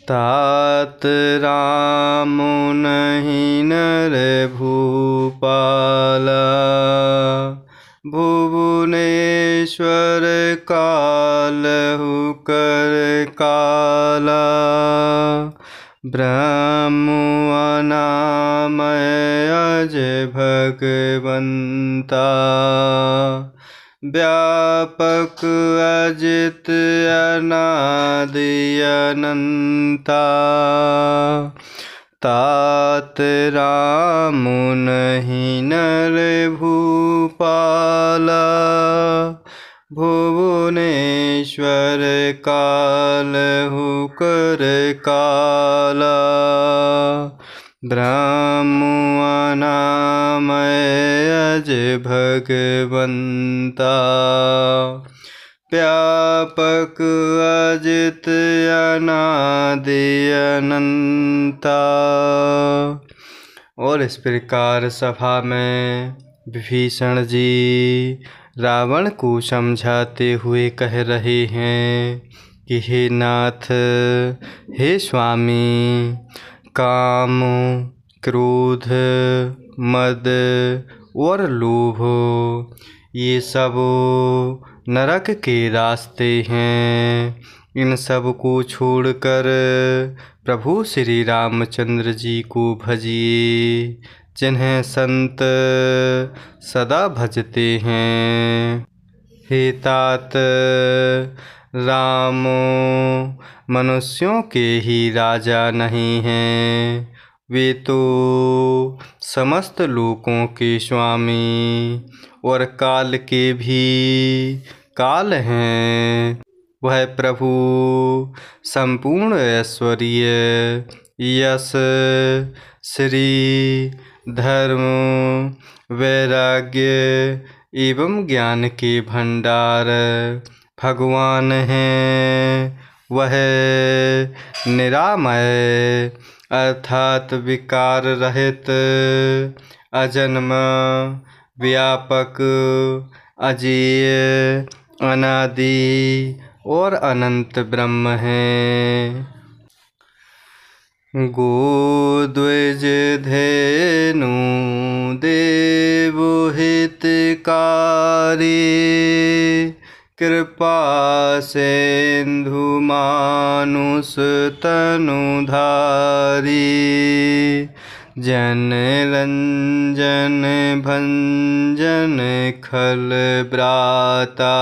तात राम नहीं नर भूपाला। भुवनेश्वर कालहु कर काला। ब्रह्म अनामय अज भगवंता। व्यापक अजित अनादि अनंता। तात राम नहीं नर भूपाला। भुवनेश्वर कालहु कर काला। ब्रह्म अनामय अज भगवंता। व्यापक अजित अनादि अनंता। और इस प्रकार सभा में विभीषण जी रावण को समझाते हुए कह रहे हैं कि हे नाथ, हे स्वामी, काम, क्रोध, मद और लोभ ये सब नरक के रास्ते हैं। इन सब को छोड़कर प्रभु श्री रामचंद्र जी को भजिए, जिन्हें संत सदा भजते हैं। हे तात, राम मनुष्यों के ही राजा नहीं हैं, वे तो समस्त लोकों के स्वामी और काल के भी काल हैं। वह प्रभु संपूर्ण ऐश्वर्य, यश, श्री, धर्म, वैराग्य एवं ज्ञान के भंडार भगवान हैं। वह निरामय अर्थात विकार रहित, अजन्म, व्यापक, अजेय, अनादि और अनंत ब्रह्म हैं। गोद्विज धेनु देव हितकारी। कृपा सिंधु मानुष तनुधारी। जन रंजन भंजन खल ब्राता।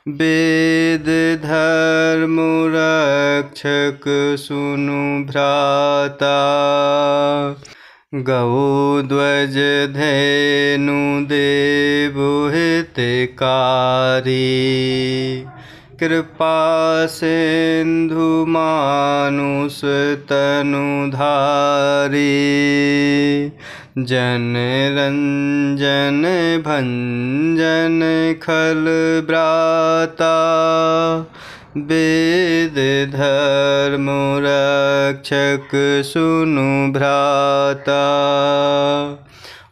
वेद धर्म रक्षक सुनु भ्राता। गौध्वज धेनु देव हितकारी। कृपा सिंधु मानुष तनुधारी। जन रंजन भंजन खल ब्राता। वेद धर्म रक्षक सुनु भ्राता।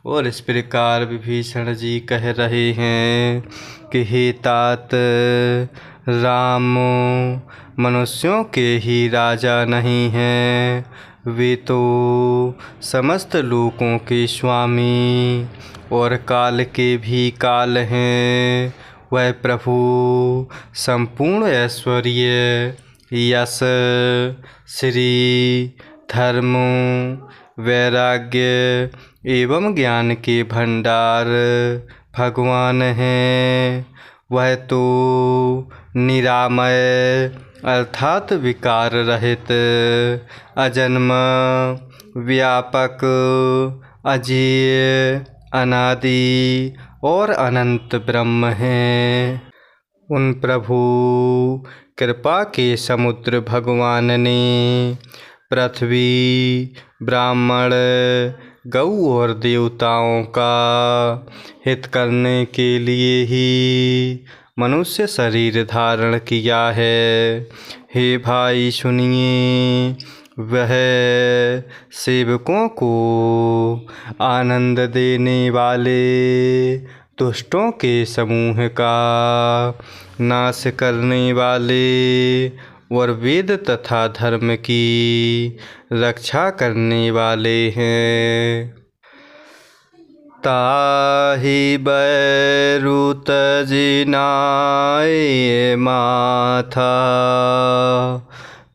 और इस प्रकार विभीषण जी कह रहे हैं कि हे तात, राम मनुष्यों के ही राजा नहीं हैं, वे तो समस्त लोकों के स्वामी और काल के भी काल हैं। वह प्रभु संपूर्ण ऐश्वर्य, यश, श्री, धर्म, वैराग्य एवं ज्ञान के भंडार भगवान हैं। वह तो निरामय अर्थात विकार रहित, अजन्म, व्यापक, अजेय, अनादि और अनंत ब्रह्म हैं। उन प्रभु कृपा के समुद्र भगवान ने पृथ्वी, ब्राह्मण, गौ और देवताओं का हित करने के लिए ही मनुष्य शरीर धारण किया है। हे भाई सुनिए, वह सेवकों को आनंद देने वाले दुष्टों के समूह का नाश करने वाले और वेद तथा धर्म की रक्षा करने वाले हैं। ताहि बैरु तजिनाय माथा,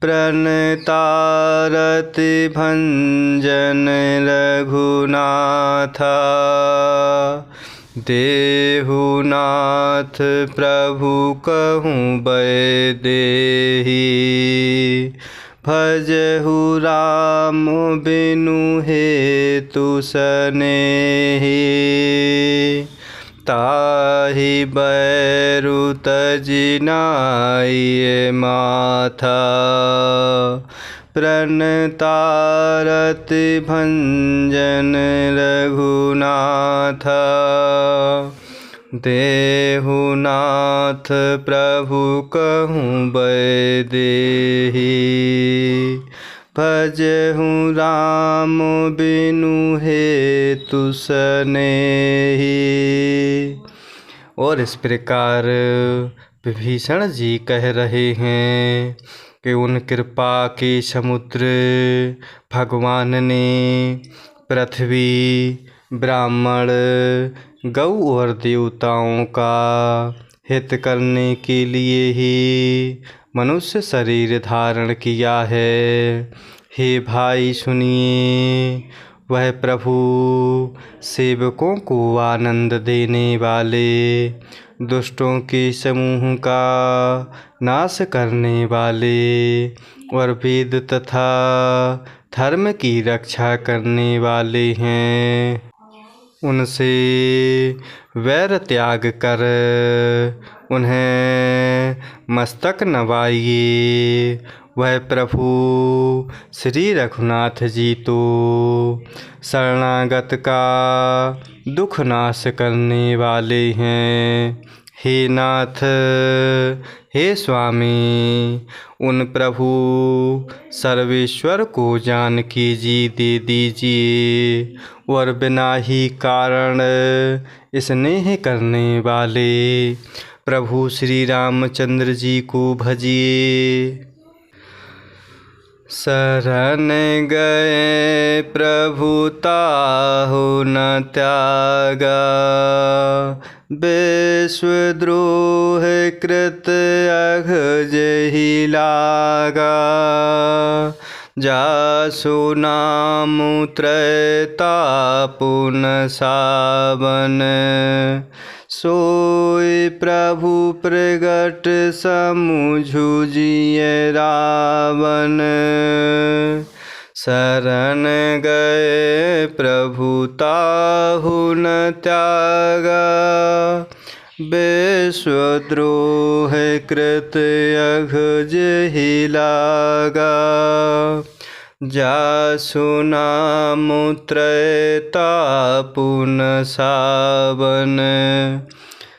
प्रणतारति भंजन रघुनाथा। देहुनाथ प्रभु कहूँ बैदेही, भजहु राम बिनु हेतु सनेही। ताहि बैरु तजिनाय माथा, प्रणतारति भंजन रघुनाथा। देहुनाथ प्रभु कहूँ बैदेही, भजहु राम बिनु हेतु सनेही। और इस प्रकार विभीषण जी कह रहे हैं कि उन कृपा के समुद्र भगवान ने पृथ्वी, ब्राह्मण, गौ और देवताओं का हित करने के लिए ही मनुष्य शरीर धारण किया है। हे भाई सुनिए, वह प्रभु सेवकों को आनंद देने वाले, दुष्टों के समूह का नाश करने वाले और वेद तथा धर्म की रक्षा करने वाले हैं। उनसे वैर त्याग कर उन्हें मस्तक नवाइए। वह प्रभु श्री रघुनाथ जी तो शरणागत का दुख नाश करने वाले हैं। हे नाथ, हे स्वामी, उन प्रभु सर्वेश्वर को जानकी जी दे दीजिए और बिना ही कारण स्नेह करने वाले प्रभु श्री रामचंद्र जी को भजिए। शरण गए प्रभु ताहु न त्यागा, विश्वद्रोह कृत अघ जहि लागा। जासु नाम त्रैतापुन सावन, सोई प्रभु प्रगट समुझु जिय रावण। शरण गए प्रभु ताहु न त्यागा, विश्वद्रोह कृत अघ जहि लागा। जासु नाम त्रैतापुन सावन,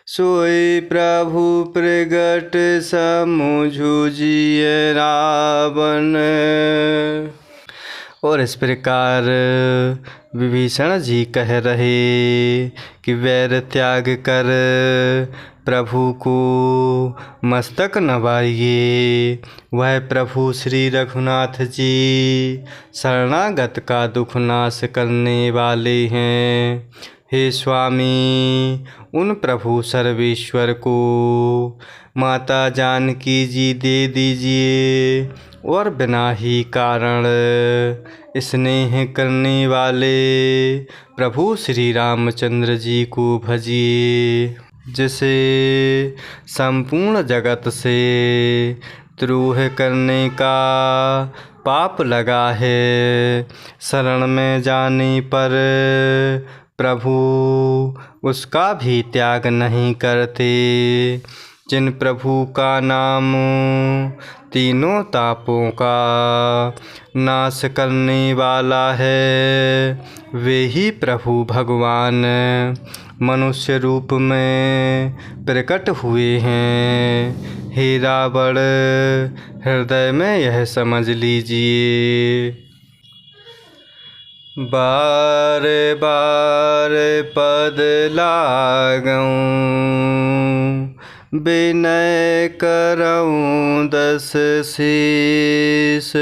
सोई प्रभु प्रगट समुझु जिय रावण। और इस प्रकार विभीषण जी कह रहे कि वैर त्याग कर प्रभु को मस्तक नवाइए। वह प्रभु श्री रघुनाथ जी शरणागत का दुख नाश करने वाले हैं। हे स्वामी, उन प्रभु सर्वेश्वर को माता जानकी जी दे दीजिए और बिना ही कारण स्नेह करने वाले प्रभु श्री रामचंद्र जी को भजिए। जिसे संपूर्ण जगत से द्रोह करने का पाप लगा है, शरण में जाने पर प्रभु उसका भी त्याग नहीं करते। जिन प्रभु का नाम तीनों तापों का नाश करने वाला है, वे ही प्रभु भगवान मनुष्य रूप में प्रकट हुए हैं। हे रावण, हृदय में यह समझ लीजिए। बार बार पद लागऊं, विनय करऊँ दस शीस।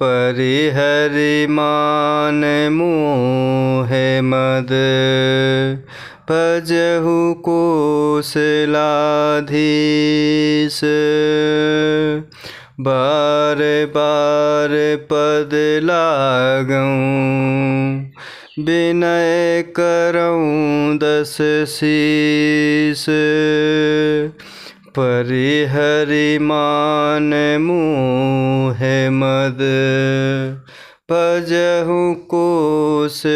परिहरि मान मोहे मद, भजहु कौशलाधीश। बार बार पद लागऊँ, विनय करऊँ दस शीस। परिहरि मान मोहे मद, भजहु कौशलाधीश।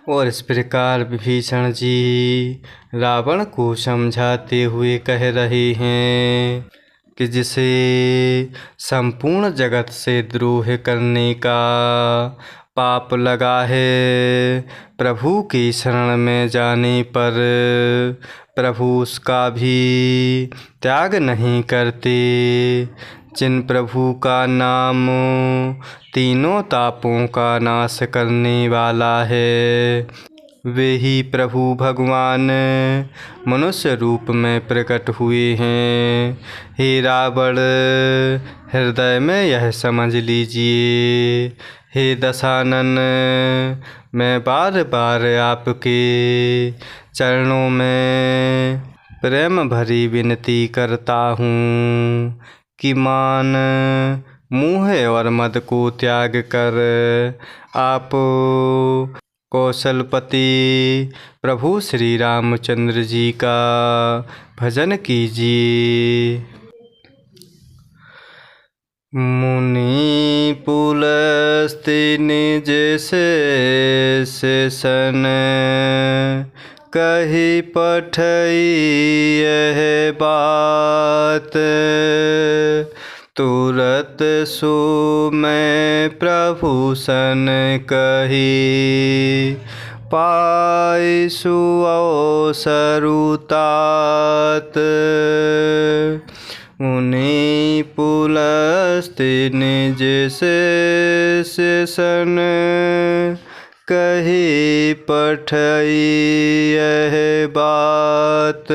और इस प्रकार विभीषण जी रावण को समझाते हुए कह रहे हैं कि जिसे संपूर्ण जगत से द्रोह करने का पाप लगा है, प्रभु की शरण में जाने पर प्रभु उसका भी त्याग नहीं करते। जिन प्रभु का नाम तीनों तापों का नाश करने वाला है, वे ही प्रभु भगवान मनुष्य रूप में प्रकट हुए हैं। हे रावण, हृदय में यह समझ लीजिए। हे दशानन, मैं बार बार आपके चरणों में प्रेम भरी विनती करता हूँ कि मान, मोह और मद को त्याग कर आप कौशलपति प्रभु श्री रामचंद्र जी का भजन कीजिए। मुनि पुलस्त्य निज शेषन, कही पठई यह बात। तुरत सो मैं प्रभु सन कही, पाई सुअवसरुतात। मुनि पुलस्त्य निज शेषन, कही पठई यह बात।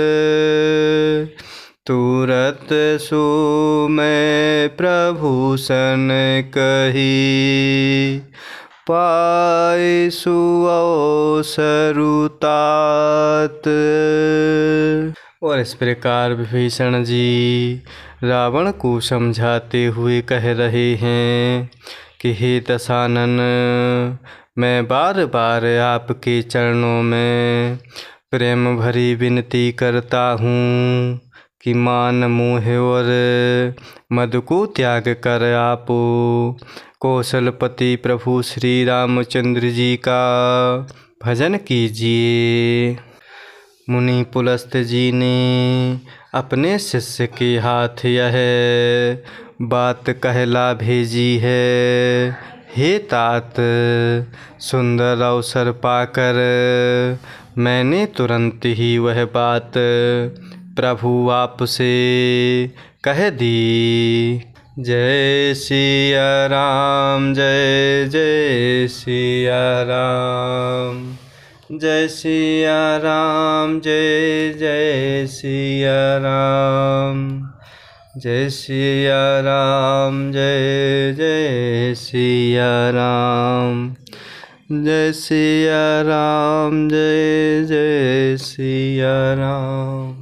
तुरत सो मैं प्रभु सन कही, पाई सुअवसरुतात। और इस प्रकार विभीषण जी रावण को समझाते हुए कह रहे हैं कि हे दशानन, मैं बार बार आपके चरणों में प्रेम भरी विनती करता हूँ कि मान, मोह और मद को त्याग कर आप कौशलपति प्रभु श्री रामचंद्र जी का भजन कीजिए। मुनि पुलस्त्य जी ने अपने शिष्य के हाथ यह बात कहला भेजी है। हे तात, सुंदर अवसर पाकर मैंने तुरंत ही वह बात प्रभु आपसे कह दी। जय सिया राम, जय जय सिया राम। जय सिया राम, जय जय सिया राम। जय सिया राम, जय जय सिया राम। जय सिया राम, जय जय सिया राम।